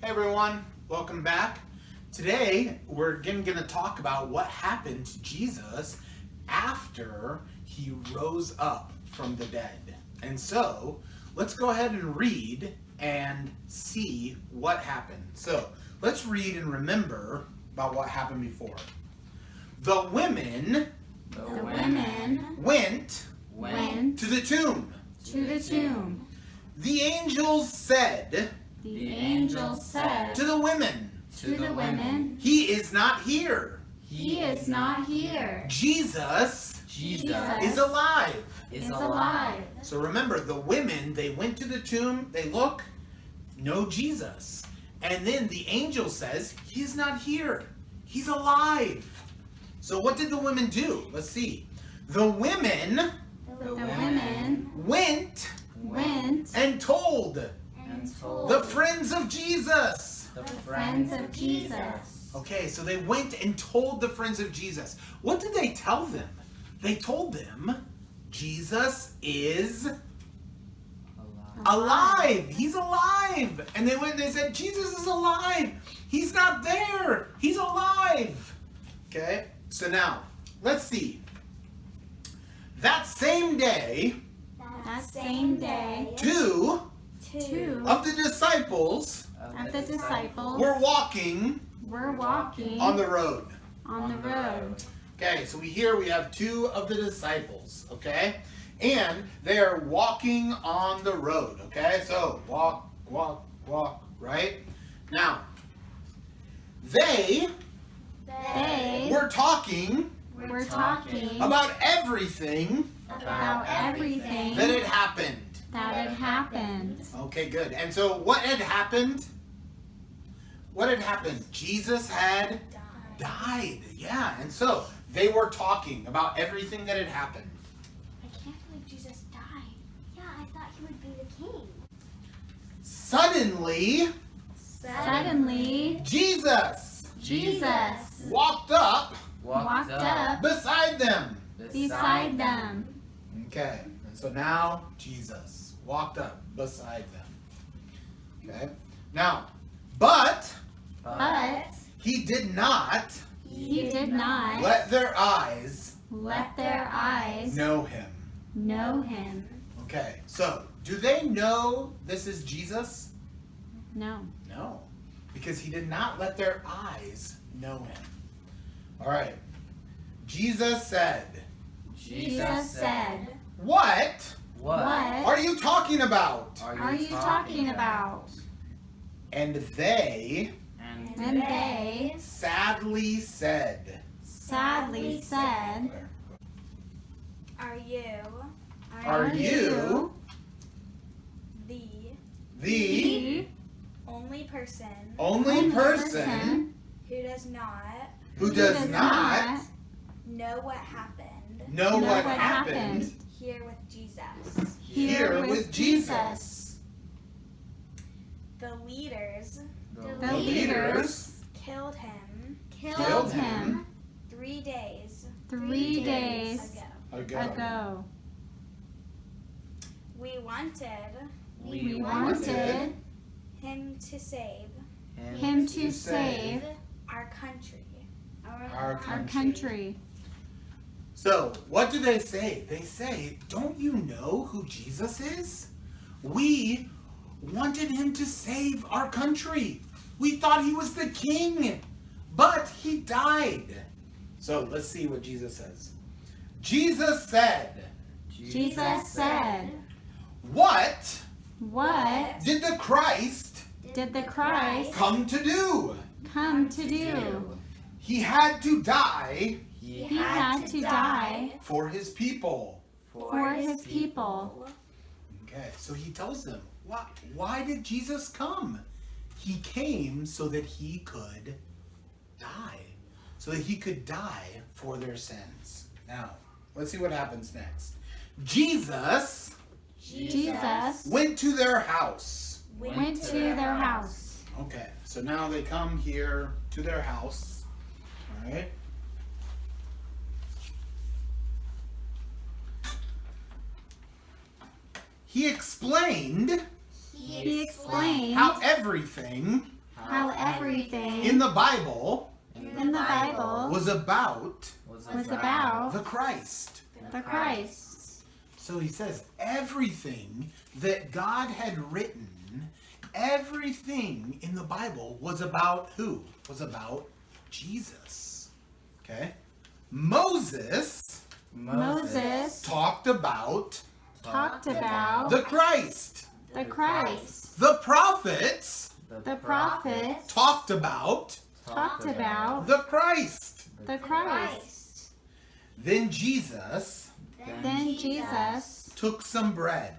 Hey everyone, welcome back. Today we're again going to talk about what happened to Jesus after he rose up from the dead. And so let's go ahead and read and see what happened. So let's read and remember about what happened before. The women went to the tomb. The angels said to the women, He is not here. Jesus is alive. So remember, the women, they went to the tomb, they look, no Jesus. And then the angel says, He is not here. He's alive. So what did the women do? Let's see. The women went and told the friends of Jesus. Okay, so they went and told the friends of Jesus. What did they tell them? They told them Jesus is alive. He's alive. And they went and they said, Jesus is alive. He's not there. He's alive. Okay, so now let's see. That same day, two of the disciples were walking on the road. Okay, so we have two of the disciples, okay? And they are walking on the road, okay? So walk, right? Now, they were talking about everything that had happened. Okay, good. And so what had happened? Jesus had died. Yeah, and so they were talking about everything that had happened. I can't believe Jesus died. Yeah, I thought he would be the king. Suddenly, Jesus walked up beside them. Okay, and so now Jesus walked up beside them. Okay, now, but he did not let their eyes know him. Okay, so do they know this is Jesus? No. No, because he did not let their eyes know him. All right, Jesus said, What are you talking about? And they sadly said, Are you the only person only person who does not know what happened know what happened here with Jesus? here with Jesus? The leaders The leaders killed him Killed him 3 days 3 days ago. ago. We wanted We wanted him to save him to save our country. Our our country. So, what do they say? They say, don't you know who Jesus is? We wanted him to save our country. We thought he was the king, but he died. So, let's see what Jesus says. Jesus said, What did the Christ did the Christ come to do? come to do? He had to die He had to die for his people. for his people. Okay, so he tells them, why did Jesus come? He came so that he could die. So that he could die for their sins. Now, let's see what happens next. Jesus went to their house. Went to their house. Okay, so now they come here to their house. All right. He explained He explained how everything how everything in the Bible in the Bible was about was about the Christ. the Christ. So he says everything that God had written, everything in the Bible was about who? Was about Jesus. Okay? Moses talked about talked about the Christ. the Christ. The prophets The prophets talked about talked about the Christ. the Christ. Then Jesus Then Jesus took some bread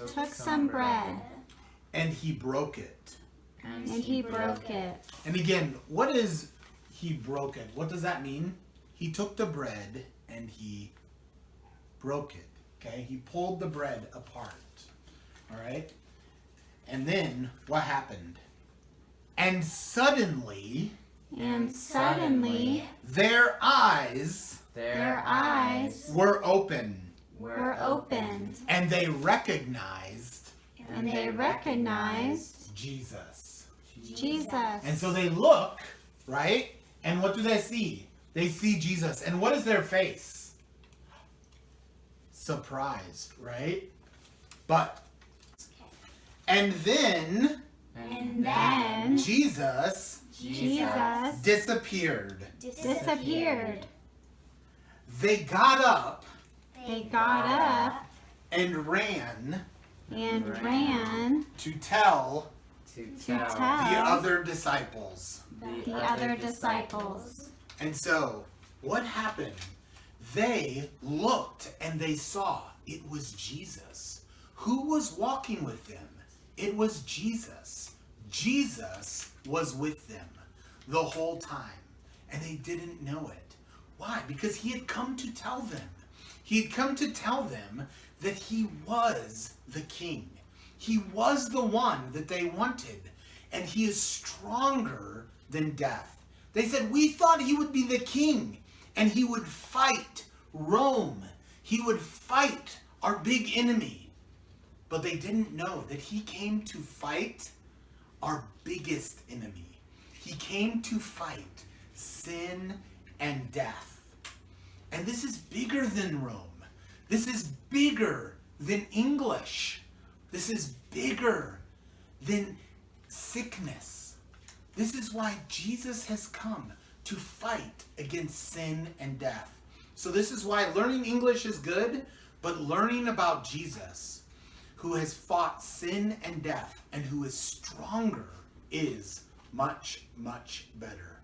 took some bread and he broke it. and he broke it. And again, what is he broke it? What does that mean? He took the bread and he broke it. Okay? He pulled the bread apart. All right? And then what happened? And suddenly And suddenly their eyes their eyes were open were opened and they recognized and they recognized Jesus. Jesus. And so they look, right? And what do they see? They see Jesus. And what is their face? Surprised, right? But, and then And Then Jesus Jesus disappeared. disappeared. They got up They got up and ran and ran to tell to the tell other disciples. the other disciples. And so, what happened? They looked and they saw it was Jesus. Who was walking with them? It was Jesus. Jesus was with them the whole time. And they didn't know it. Why? Because he had come to tell them. He had come to tell them that he was the king. He was the one that they wanted. And he is stronger than death. They said, we thought he would be the king and he would fight Rome. He would fight our big enemy. But they didn't know that he came to fight our biggest enemy. He came to fight sin and death. And this is bigger than Rome. This is bigger than English. This is bigger than sickness. This is why Jesus has come to fight against sin and death. So this is why learning English is good, but learning about Jesus, who has fought sin and death and who is stronger, is much, much better.